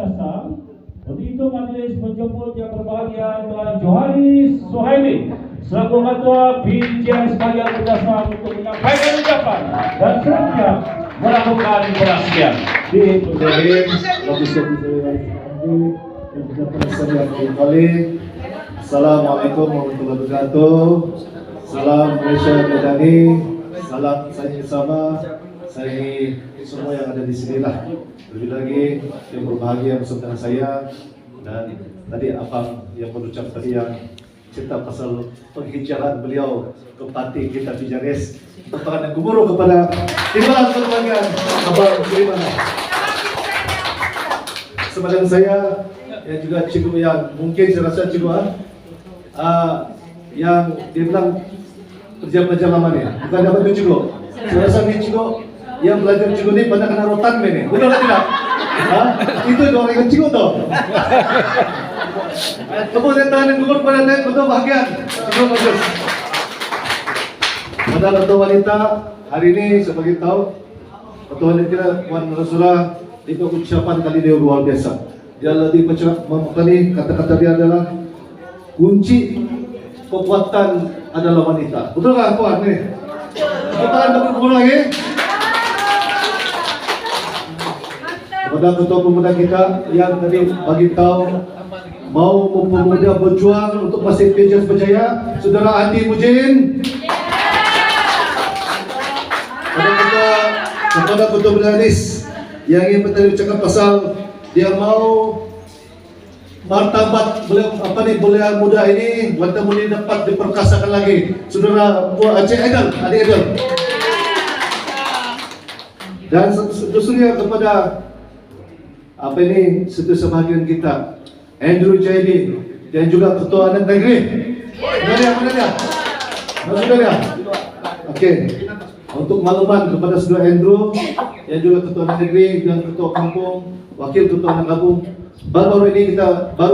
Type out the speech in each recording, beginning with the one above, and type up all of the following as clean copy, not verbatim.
datang. Untuk itu majelis menjemput yang berbahagia Tuan Johanis Suhaimi selaku Ketua PJS Bahagian Berdasar untuk menyampaikan ucapan dan selanjutnya melakukan perhatian di Assalamualaikum warahmatullahi wabarakatuh. Salam Malaysia Madani, salam saling sama. Saya semua yang ada di sini lah. Lebih lagi yang berbahagia bersama dengan saya dan tadi abang yang berucap tadi yang cerita pasal penghijaran beliau ke parti kita PJS. Tepukan yang gemuruh kepada timbalan kebahagiaan abang Surimana. Bersama dengan saya yang juga cikgu yang mungkin saya rasa cikgu yang dia bilang kerja-kerja lama ni, bukan dapat tu cikgu. Saya rasa ni cikgu yang belajar cikgu ni pada kena rotan ni, betul tak tidak? Itu dua orang cikgu tu. Tepuk tangan yang gugur pada saya, betul bahagia. Cikgu bagus. Pada ketua wanita hari ini sebagai tahu ketua wanita Puan Rasulullah itu ucapan kali dia luar biasa. Dia lebih memperkali kata-kata dia adalah kunci kekuatan adalah wanita. Betul tak Puan ni? Betul tak lagi? Kepada ketua pemuda kita yang tadi bagi tahu mau pemuda berjuang untuk Masjid PJS Berjaya, Saudara Andi Mujin. Kepada ketua Berdanis yang ingin bertanya cakap pasal dia mau martabat belia muda ini wanita muda dapat diperkasakan lagi. Saudara Aceh Aidil, adik Aidil. Dan seterusnya kepada satu sebahagian kita Andrew Jaidi dan juga ketua anak negeri. Mana dia? Okey. Untuk makluman kepada saudara Andrew yang juga ketua anak negeri dan ketua kampung, wakil ketua anak kampung. Baru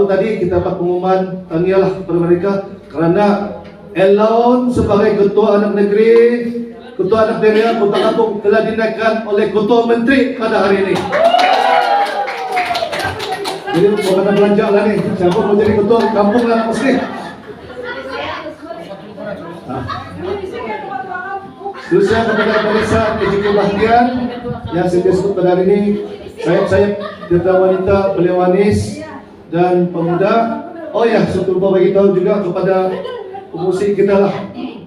tadi kita dapat pengumuman, tahniahlah kepada mereka kerana Elon sebagai ketua anak negeri, ketua anak daerah kota kampung telah dinaikkan oleh ketua menteri pada hari ini. Jadi bukan belanja lah ni. Siapa mau jadi ketua kampung lah mesti. Terusnya kepada pemirsa PJK Bahagian yang saya sebut pada hari ini, saya ketua wanita beliau Anis dan pemuda. Oh ya, saya lupa bagi tahu juga kepada pemusi kita lah,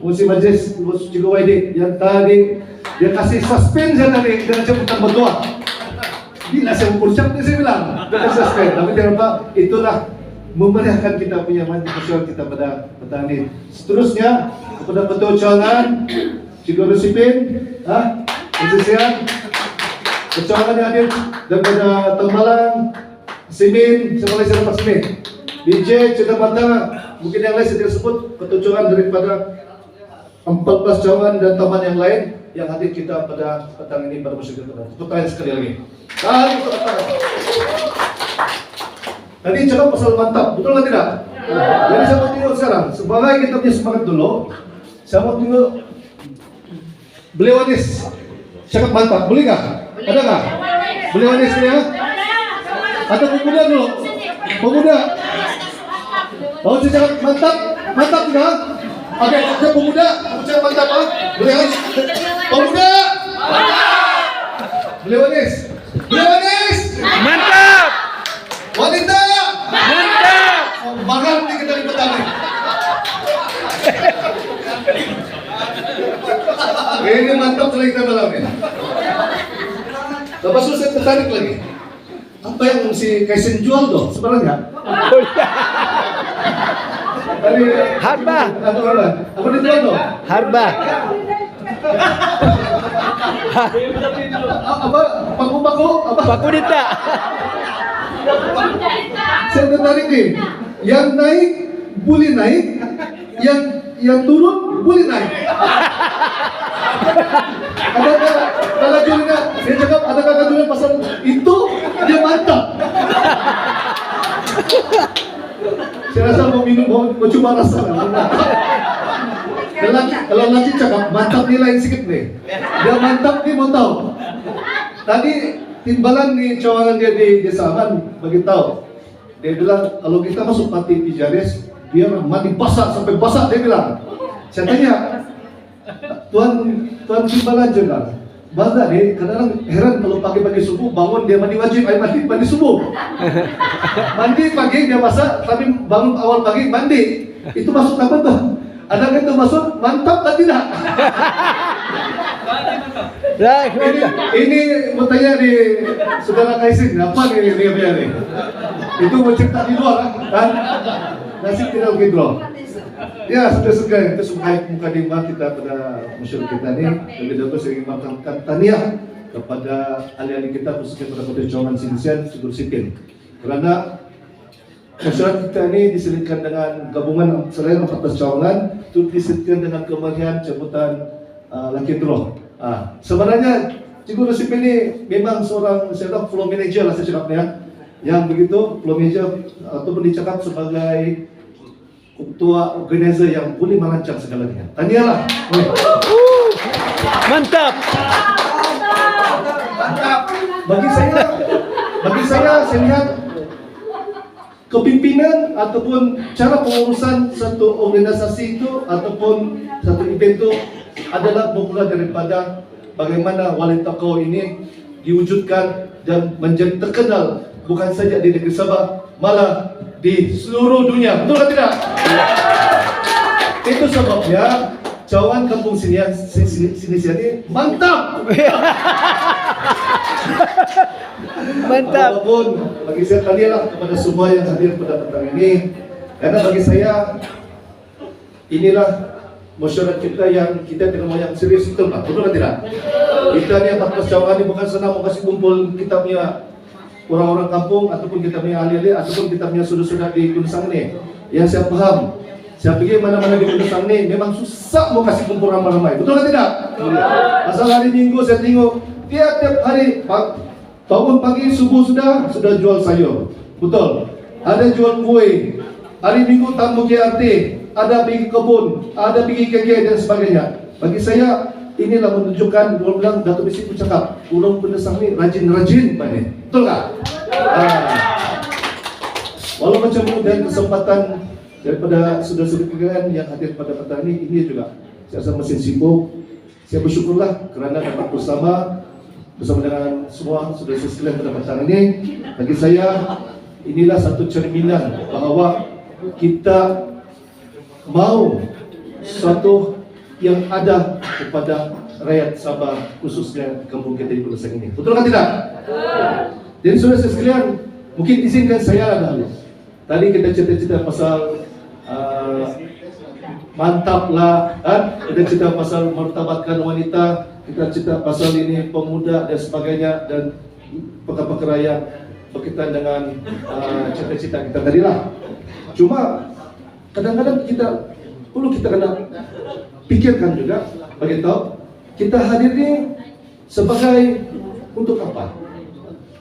pemusi majlis Cikgu Waidi yang tadi dia kasih suspense tadi dengan jemputan berdoa. Bila saya berucap dia bilang dah suspend, tapi dia nampak itulah memeriahkan kita punya majlis kita pada petang ini. Seterusnya kepada ketua cawangan Cikgu Rusipin, Kesusian, kecawangan yang hadir daripada Tembalang, Simin, semuanya saya dapat Simin, DJ, Cita Mata, mungkin yang lain saya tidak sebut, ketua cawangan daripada 14 cawangan dan teman yang lain yang hadir kita pada petang ini pada musim kita. Pertanyaan sekali lagi. Tadi cakap pasal mantap, betul atau tidak? Jadi saya mau tengok sekarang, sebagai kita punya semangat dulu, saya mau tengok beliau Anis cakap mantap, boleh tak? Ada tak? Beliau Anis ni ya? Atau pemuda dulu? Pemuda? Oh, saya cakap mantap? Mantap tidak? Oke, saya pemuda, cakap mantap ah? Boleh Anis? Pemuda? Beliau Anis? Beliau Anis? Mantap! Wanita? Mantap! Mahal ni kita di petang ni. Ini mantap sekali kita malam ni. Lepas itu saya tertarik lagi. Apa yang si Kaisen jual tu sebenarnya? Harba. Apa dia jual tu? Harba. Apa? Paku-paku? Apa? Paku dita. Saya tertarik ni. Yang naik boleh naik, yang turun boleh naik. Adakah kalau jualnya dia cakap adakah jualnya pasal itu dia mantap. Saya rasa mau minum mau coba rasa. Kalau lagi cakap mantap ni lain sikit ni. Dia mantap ni mau tahu. Tadi timbalan di cawangan dia di Desa Aman beritahu. Dia bilang kalau kita masuk parti PJRS, biar mandi basah sampai basah, dia bilang. Saya tanya, Tuan timbalan jenderal, Bangga nih, kadang-kadang heran kalau pagi-pagi subuh bangun dia mandi wajib, air mandi subuh. Mandi pagi dia masak, tapi bangun awal pagi mandi. Itu masuk apa tuh? Ada itu masuk mantap kan tidak? Ini mau tanya di saudara Kaisin, apa nih dia nih? Itu mau cerita di luar kan? Nasib tidak begitu. Ya, sudah itu sebagai mukadimah kita pada masyarakat kita ini. Lebih dahulu saya ingin mengucapkan tahniah kepada ahli-ahli kita, khususnya pada Kota Cawangan Sinisian Syukur Sipil. Karena masyarakat kita ini diselitkan dengan gabungan selain 14 cawangan, itu diselitkan dengan kemeriahan cabutan Lucky Draw. Sebenarnya Syukur Sipil ini memang seorang flow manager lah saya cakapnya, yang begitu flow manager ataupun dicakap sebagai ketua organizer yang boleh merancang segalanya. Tahniahlah. Mantap. Mantap. Bagi saya lihat kepimpinan ataupun cara pengurusan satu organisasi itu ataupun satu event itu adalah bermula daripada bagaimana wanita kau ini diwujudkan dan menjadi terkenal bukan saja di negeri Sabah, malah di seluruh dunia. Betul atau tidak? Itu sebabnya Cawangan Kampung Sinisian ini mantap. Mantap. Walaupun bagi saya tahniahlah kepada semua yang hadir pada petang ini, karena bagi saya inilah masyarakat kita yang kita dengan yang serius, betul Pak? Betul atau tidak? Kita ni 14 Cawangan ini bukan senang mau kasih kumpul kita punya orang-orang kampung ataupun kita punya ahli-ahli ataupun kita punya saudara-saudara di Kundasang ini. Yang saya paham, saya pergi mana-mana di Kundasang ini memang susah mau kasih kumpul ramai-ramai. Betul atau tidak? Asal hari Minggu saya tengok tiap hari bangun pagi subuh sudah jual sayur. Betul. Ada jual kue. Hari Minggu tamu KRT, ada pergi kebun, ada pergi KK dan sebagainya. Bagi saya inilah menunjukkan, orang bilang Datuk Besi pun cakap, orang Kundasang ni rajin-rajin Pak ni. Betul tak? Walau macam itu dan kesempatan daripada saudara-saudara yang hadir pada petang ini juga saya rasa masih sibuk. Saya bersyukurlah kerana dapat bersama dengan semua saudara-saudara sekalian pada petang ini. Bagi saya inilah satu cerminan bahawa kita mau suatu yang ada kepada rakyat Sabah, khususnya kampung kita di Kundasang ini. Betul kan tidak? Jadi saudara sekalian, mungkin izinkan saya dahulu. Tadi kita cerita-cerita pasal mantap lah, kan? Kita cerita pasal martabatkan wanita, kita cerita pasal ini pemuda dan sebagainya, dan perkara-perkara yang berkaitan dengan cita-cita kita tadi lah. Cuma kadang-kadang kita perlu kita kena pikirkan juga, bagi tahu kita hadir ini sebagai untuk apa?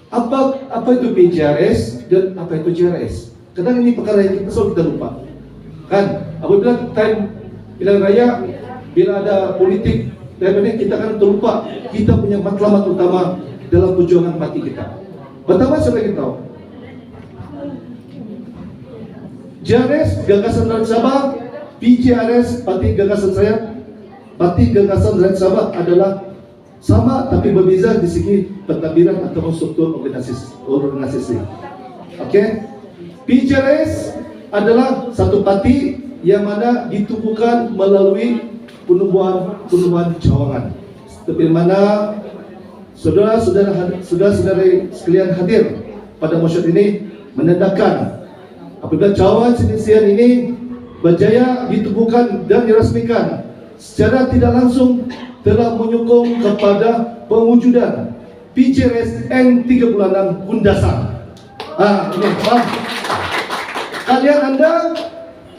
Apa itu PJRS dan apa itu JRS? Kadang ini perkara yang kita selalu kita lupa. Kan? Apabila time pilihan raya, bila ada politik, dan ini kita akan terlupa kita punya matlamat utama dalam perjuangan mati kita. Pertama saya bagi tahu, JRS Gagasan Rakyat Sabah, PJRS Parti Gagasan Rakyat Sabah adalah sama tapi berbeza di segi pentadbiran atau struktur organisasi. Okey. PJRS adalah satu parti yang mana ditubuhkan melalui penubuhan cawangan. Seperti mana saudara-saudara sekalian hadir pada masyarakat ini menandakan apabila cawangan Sinisian ini berjaya ditubuhkan dan dirasmikan secara tidak langsung telah menyokong kepada pewujudan PJRS N36 Kundasang. Ini faham?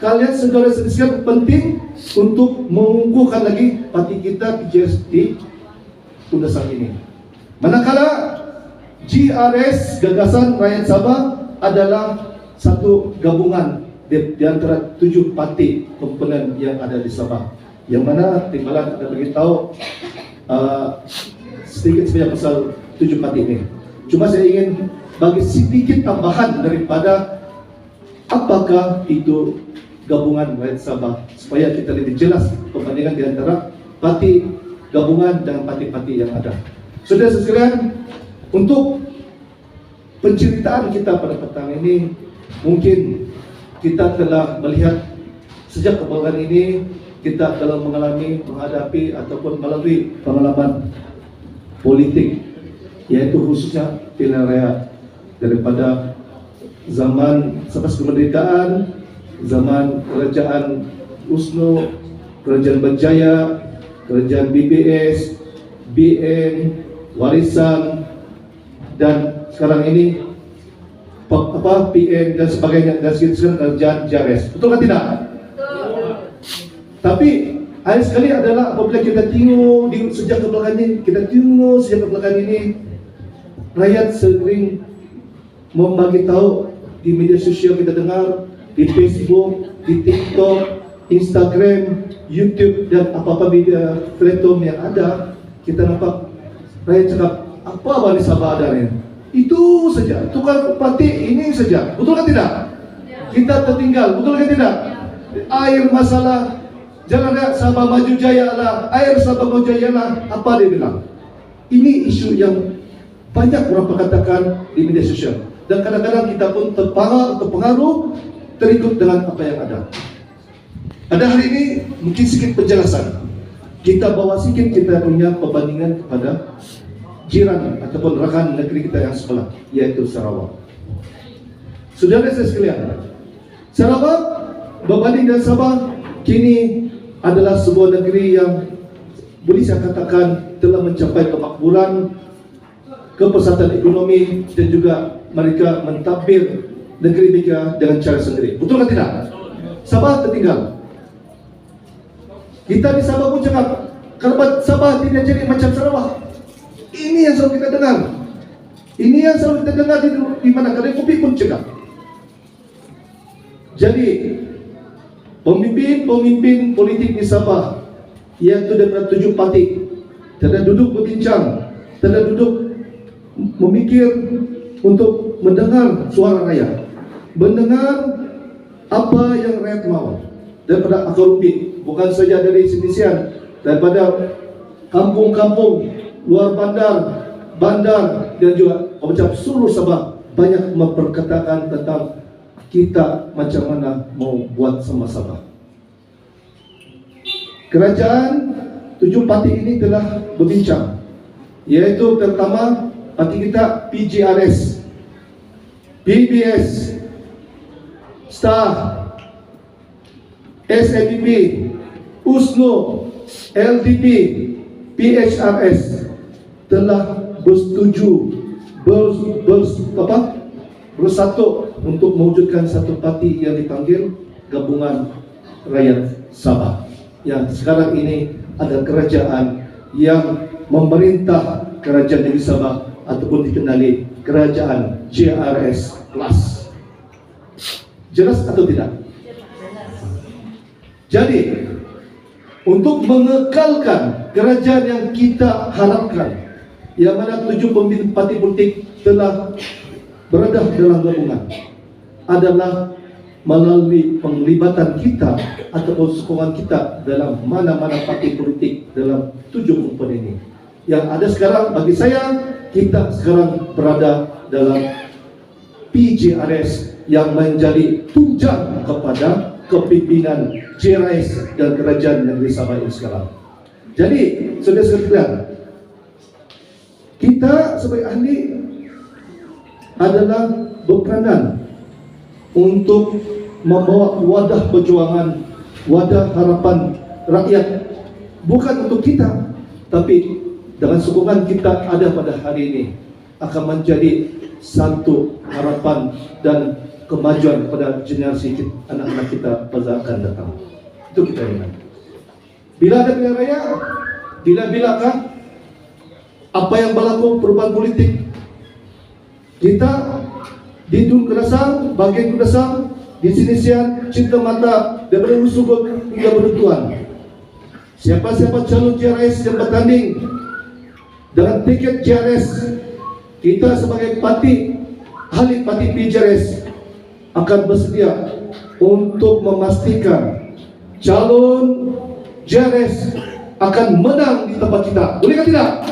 Kalian saudara sekalian penting untuk mengukuhkan lagi parti kita PJRS di Kundasang ini. Manakala JRS Gagasan Rakyat Sabah adalah satu gabungan di antara 7 parti komponen yang ada di Sabah, yang mana timbalan ada beritahu sedikit sebanyak pasal 7 parti ini. Cuma saya ingin bagi sedikit tambahan daripada apakah itu gabungan Rakyat Sabah, supaya kita lebih jelas perbandingan di antara parti gabungan dan parti-parti yang ada. Saudara sekalian, untuk penceritaan kita pada petang ini, mungkin kita telah melihat sejak kebanggaan ini kita telah menghadapi ataupun melalui pengalaman politik, yaitu khususnya pilihan raya daripada zaman selepas kemerdekaan, zaman kerajaan USNO, kerajaan Berjaya, kerajaan BBS, BN, Warisan, dan sekarang ini PN dan sebagainya, dan sekarang kerajaan JRS. Betul kan tidak? Tapi hari sekali adalah apabila kita tengok sejak kebelakang ini, rakyat sering membagi tahu di media sosial, kita dengar di Facebook, di TikTok, Instagram, YouTube, dan apa-apa media platform yang ada, kita nampak rakyat cakap apa Bani Sabah adanya. Itu saja, tukar parti ini saja. Betul kan tidak? Kita tertinggal, betul kan tidak? Air masalah Jalan Raya Sabah Maju Jaya lah, air Sabah Maju Jaya lah, apa dia bilang? Ini isu yang banyak orang perkatakan di media sosial, dan kadang-kadang kita pun terpengaruh, terikut dengan apa yang ada. Pada hari ini mungkin sedikit penjelasan. Kita bawa sedikit kita punya perbandingan kepada jiran ataupun rakan negeri kita yang sebelah, yaitu Sarawak. Saudara saya sekalian, Sarawak berbanding dengan Sabah kini adalah sebuah negeri yang boleh saya katakan telah mencapai kemakmuran, kepersatuan ekonomi, dan juga mereka mentadbir negeri mereka dengan cara sendiri. Betul kan tidak? Sabah tertinggal. Kita di Sabah pun cakap, kalau Sabah tidak jadi macam Sarawak. Ini yang selalu kita dengar. Ini yang selalu kita dengar di mana kedai kopi pun cakap. Jadi pemimpin politik di Sabah, iaitu daripada 7 parti, telah duduk berbincang, telah duduk memikir untuk mendengar suara rakyat, mendengar apa yang rakyat mahu daripada akar rumput, bukan saja dari Sindisian, daripada kampung-kampung luar bandar, dan juga macam seluruh Sabah banyak memperkatakan tentang kita macam mana mau buat sama Sabah. Kerajaan 7 parti ini telah berbincang, yaitu pertama parti kita PJRS, PBS, STAR, SAPP, USNO, LDP, PHRS telah bersetuju bersatu untuk mewujudkan satu parti yang dipanggil Gabungan Rakyat Sabah, yang sekarang ini ada kerajaan yang memerintah kerajaan negeri Sabah ataupun dikenali kerajaan JRS Plus. Jelas atau tidak? Jadi untuk mengekalkan kerajaan yang kita harapkan, yang mana 7 pemimpin parti politik telah berada dalam gabungan, adalah melalui penglibatan kita ataupun sokongan kita dalam mana-mana parti politik dalam 7 komponen ini. Yang ada sekarang, bagi saya, kita sekarang berada dalam PJRS yang menjadi tunjang kepada kepimpinan JRS dan kerajaan negeri Sabah ini sekarang. Jadi, saudara sekalian, kita sebagai ahli adalah berperanan untuk membawa wadah perjuangan, wadah harapan rakyat, bukan untuk kita, tapi dengan sokongan kita ada pada hari ini akan menjadi satu harapan dan kemajuan kepada generasi anak-anak kita pada akan datang. Itu kita ingat. Bila ada pilihan raya, bila-bilakah apa yang berlaku perubahan politik, kita di Dun Kedasang, bagian Kedasang, di Sindisian, Cinta Mata, daripada Usugut hingga Beruntuan. Siapa-siapa calon JRS yang bertanding dengan tiket JRS kita sebagai ahli parti PJRS akan bersedia untuk memastikan calon JRS akan menang di tempat kita. Boleh tidak?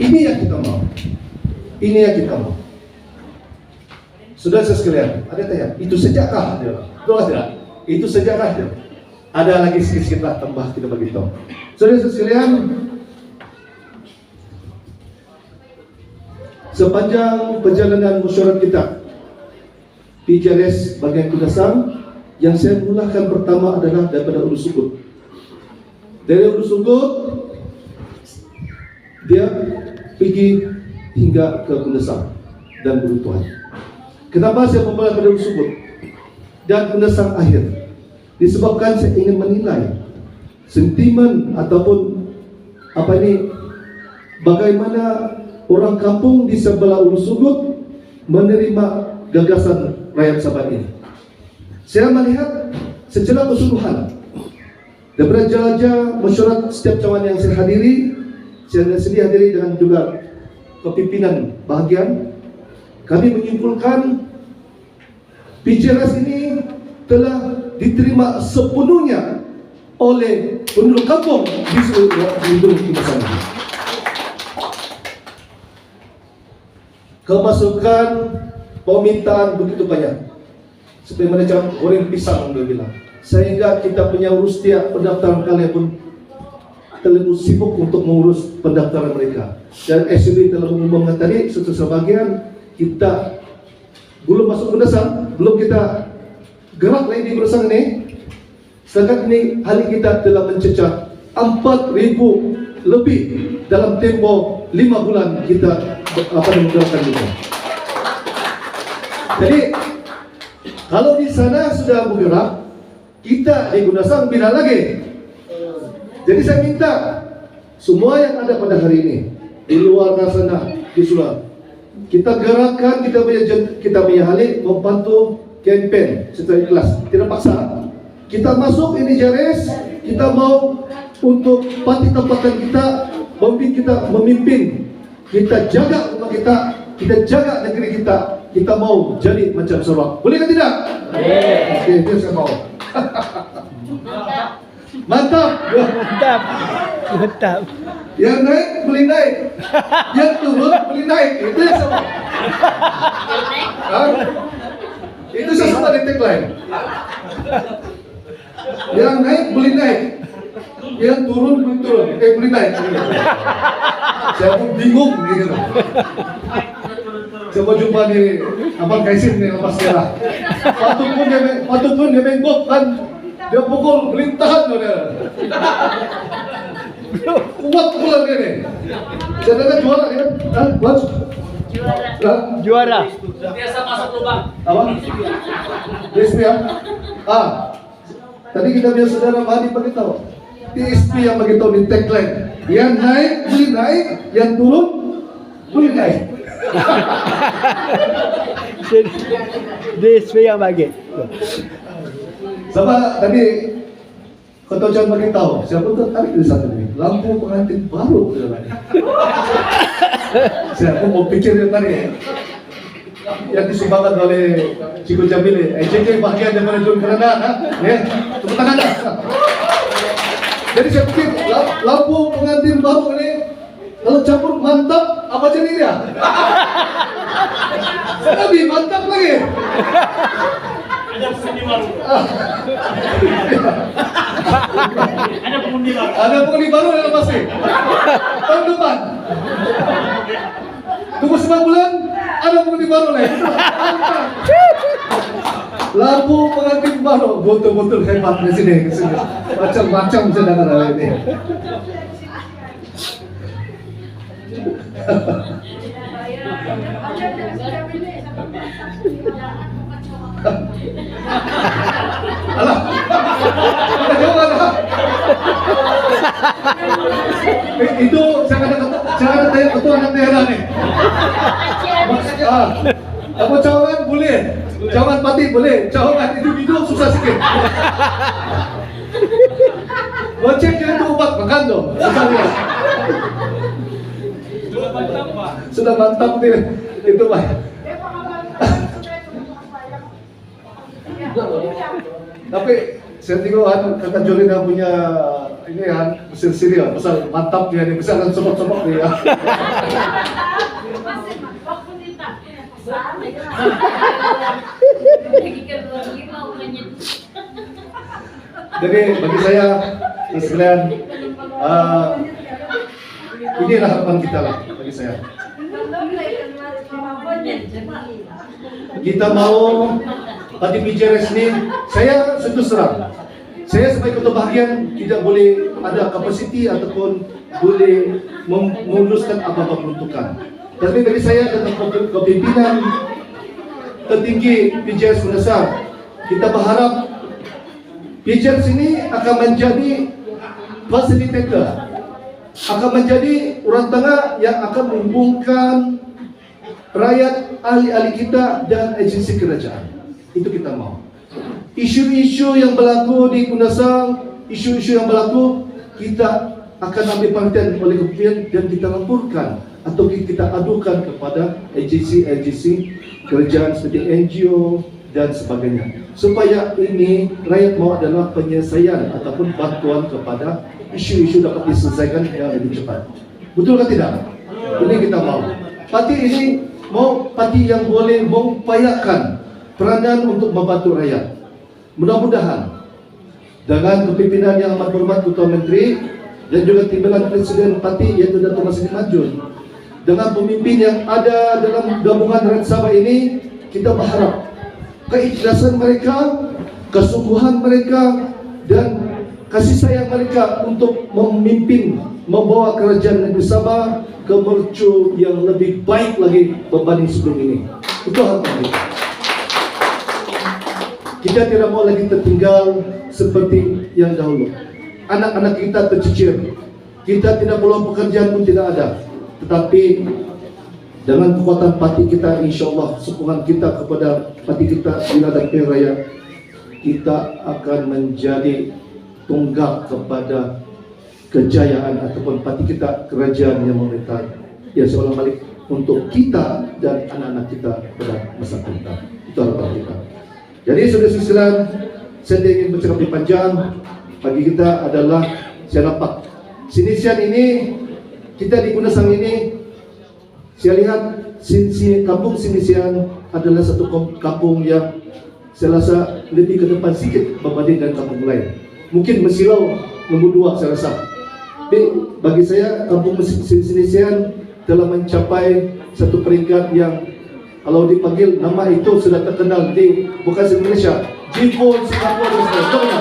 Ini yang kita mau. Ini yang kita mau. Saudara sekalian, ada tanya, itu sejakah dia? Betul tidak? Itu sejakah dia? Ada lagi sedikit lah tambah kita beritahu. Saudara sekalian, sepanjang perjalanan mesyuarat kita PJRS bagian Kudasang, yang saya mulakan pertama adalah daripada Hulu Sunggut. Dari Hulu Sunggut dia pergi hingga ke Kudasang dan Beruntuhan. Kenapa saya memulai pada Hulu Sunggut dan Kudasang akhir? Disebabkan saya ingin menilai sentimen ataupun bagaimana orang kampung di sebelah Hulu Sunggut menerima gagasan rakyat Sabah ini. Saya melihat secara keseluruhan daripada jelajah mesyuarat setiap cawan yang saya hadiri, saya sendiri hadiri dengan juga kepimpinan bahagian, kami menyimpulkan PJRS ini telah diterima sepenuhnya oleh penduduk kampung di seluruh Kudasang. Kemasukan permintaan begitu banyak, seperti macam goreng pisang dia bilang, sehingga kita punya urus tiap pendaftaran kalian pun terlalu sibuk untuk mengurus pendaftaran mereka. Dan SUB telah mengumumkan tadi sebagian kita belum masuk Kudasang, belum kita gerak lagi di Kudasang ini. Setakat ini hari kita telah mencecah 4,000 lebih dalam tempoh 5 bulan kita menggerakkan itu. Jadi kalau di sana sudah bergerak, kita di Kudasang bila lagi. Jadi saya minta semua yang ada pada hari ini di luar sana, di Sulawesi, kita gerakkan kita punya halik membantu kempen secara ikhlas, tidak paksa. Kita masuk ini JRS, kita mau untuk parti tempatan kita memimpin, kita jaga rumah kita jaga negeri kita mau jadi macam Sarawak. Boleh ke tidak? Okey, itu saya mau. Mantap. Mantap. Yang naik boleh naik, yang turun boleh naik. Itu yang saya mau. Itu saya suka di tagline. Yang naik boleh naik, yang turun boleh turun. Boleh naik. Saya pun bingung gitu. Coba jumpa di Abang Kaisin ni lepas sekolah. Patut pun dia menggok kan. Dia pukul perintahan dia. Kuat pukulan dia ni. Saya dengar juara ni kan? Juara. Biasa masuk lubang. Apa? DSP ya? Tadi kita biar saudara Mahdi beritahu. DSP yang beritahu di tagline. Yang naik boleh naik, yang turun boleh naik. DSP yang bagi. Sama tadi Ketua Cawan beritahu, siapa tertarik di satu ini? Lampu pengantin baru. Saya pun mau pikir dia tadi yang disumbangkan oleh Cikgu Jamil. JK bahagian daripada John Kerana, ya, tepuk tangan dah. Jadi saya pikir lampu pengantin baru ini kalau campur mantap apa jadi dia? Lebih mantap lagi. Ada pengundi baru. Ada pengundi baru. Ada pengundi baru dalam pasti. Tahun depan. Tunggu 9 bulan, ada pengundi baru lagi. Lampu pengantin baru, betul-betul hebat di sini. Macam-macam sedang ada ini. Alah, jangan dah. Itu saya kata tanya ketua anak daerah ni. Apa cawangan boleh, cawangan parti boleh, cawangan individu susah sikit. Gocek dia tu ubat makan tu, susah dia. Sudah mantap nih. Itu Pak. Tapi saya tengok kakak Jolina punya ini kan mesin serial, pasal mantap dia, bisa kan sobok-sobok dia. Jadi bagi saya sekalian, inilah harapan kita lah bagi saya. Kita mau Pati PJRS ini, saya sentuh serang. Saya sebagai ketua bahagian tidak boleh ada kapasiti ataupun boleh memuluskan apa-apa peruntukan. Tapi bagi saya dengan kepimpinan tertinggi PJRS Mendasar, kita berharap PJRS ini akan menjadi fasilitator, akan menjadi orang tengah yang akan menghubungkan rakyat, ahli-ahli kita dan agensi kerajaan. Itu kita mau. Isu-isu yang berlaku di Kundasang, isu-isu yang berlaku, kita akan ambil perhatian oleh kementerian dan kita laporkan atau kita adukan kepada agensi-agensi kerajaan seperti NGO dan sebagainya. Supaya ini rakyat mau adalah penyelesaian ataupun bantuan kepada isu-isu dapat diselesaikan dengan lebih cepat. Betul atau tidak? Ini kita mau. Parti ini mau parti yang boleh mengupayakan peranan untuk membantu rakyat. Mudah-mudahan dengan kepimpinan yang amat berhormat Ketua Menteri dan juga timbalan Presiden Parti iaitu Datuk Mahathir Mohamad, dengan pemimpin yang ada dalam gabungan Rakyat Sabah ini, kita berharap keikhlasan mereka, kesungguhan mereka dan kasih sayang mereka untuk memimpin, membawa kerajaan negeri Sabah ke mercu yang lebih baik lagi berbanding sebelum ini. Itu harapan kita. Kita tidak mau lagi tertinggal seperti yang dahulu. Anak-anak kita tercicir. Kita tidak perlu pekerjaan pun tidak ada. Tetapi dengan kekuatan parti kita, insyaAllah sokongan kita kepada parti kita di hadapan rakyat, kita akan menjadi tunggak kepada kejayaan ataupun parti kita kerajaan yang memerintah yang seolah balik untuk kita dan anak-anak kita pada masa akan datang. Itu harapan kita. Jadi saudara-saudara sekalian, saya ingin bercakap lebih panjang. Bagi kita adalah saya nampak Sinisian ini, kita di Kundasang ini, saya lihat kampung Sinisian adalah satu kampung yang saya rasa lebih ke depan sedikit berbanding dengan kampung lain. Mungkin Mesilau nombor 2 saya rasa. Tapi bagi saya kampung Sinisian telah mencapai satu peringkat yang kalau dipanggil nama itu sudah terkenal di bukan di Malaysia, Jepun, Singapura dan sebagainya.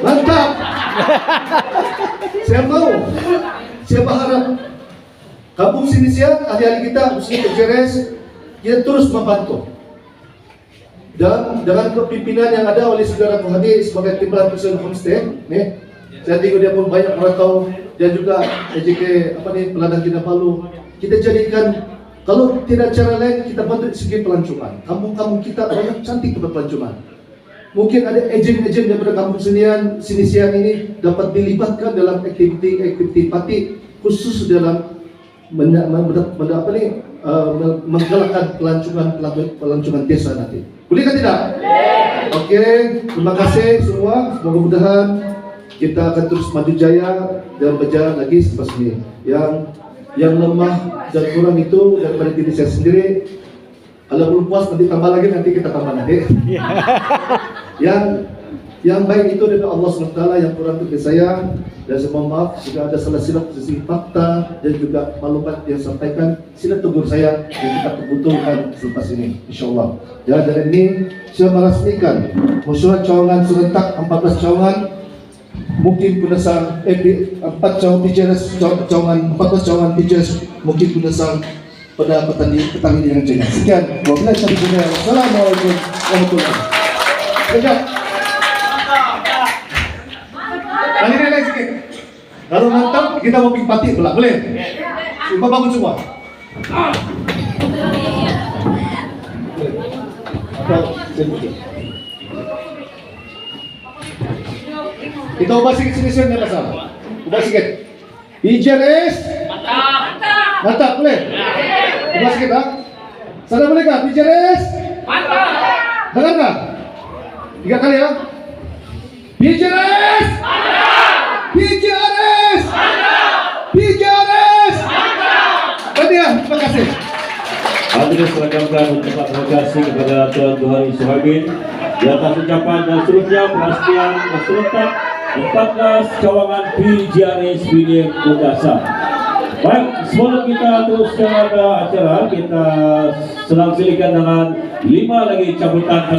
Mantap. Saya berharap kampung Sinisian, ahli-ahli kita, khususnya PJRS, dia terus membantu. Dan dengan kepimpinan yang ada oleh saudara Hadi sebagai timbalan Presiden Homestay, nih, saya tengok dia pun banyak merantau dan juga AJK Peladang Kinabalu. Kita jadikan, kalau tidak cara lain, kita bantu dari segi pelancongan. Kampung-kampung kita banyak cantik kepada pelancongan. Mungkin ada ejen-ejen daripada kampung Sinisian ini dapat dilibatkan dalam aktiviti parti khusus dalam menggalakkan pelancongan desa nanti. Boleh kan tidak? Oke, terima kasih semua. Mudah-mudahan kita akan terus maju jaya dan berjalan lagi selepas ini. Yang lemah dan kurang itu daripada diri saya sendiri. Kalau belum puas nanti tambah lagi, nanti kita tambah nanti. Yang baik itu dari Allah SWT, yang kurang itu dari saya. Dan saya mohon maaf jika ada salah silap sisi fakta dan juga maklumat yang sampaikan, sila tegur saya dan kita betulkan selepas ini, insyaAllah. Dan dari ini saya merasmikan musyawarah cawangan serentak 14 cawangan, mungkin Kundasang 4 cawangan PJRS, cawangan 14 cawangan PJRS mungkin Kundasang pada petang ini yang jaya. Sekian, wabillahi taufiq wal hidayah. Assalamualaikum warahmatullahi wabarakatuh. Lagi sikit. Kalau mantap kita mau pati pula, boleh? Coba bangun semua. Kita ubah sikit sini pasal. Coba sikit. PJRS. Mantap. Mantap, boleh? Coba sikit, ha? Sana boleh kah? PJRS. Mantap. Dengar nggak? 3 kali ya. PJRS. PJRS. PJRS. Berarti ya, terima kasih. Hadirin seragamkan ucapan terima kasih kepada Tuan Johari Sohaibin di atas ucapan dan seterusnya pelastian serentak 14 cawangan PJRS William Ugasa. Baik, sebelum kita teruskan acara, kita selang silikan dengan 5 lagi cabutan pada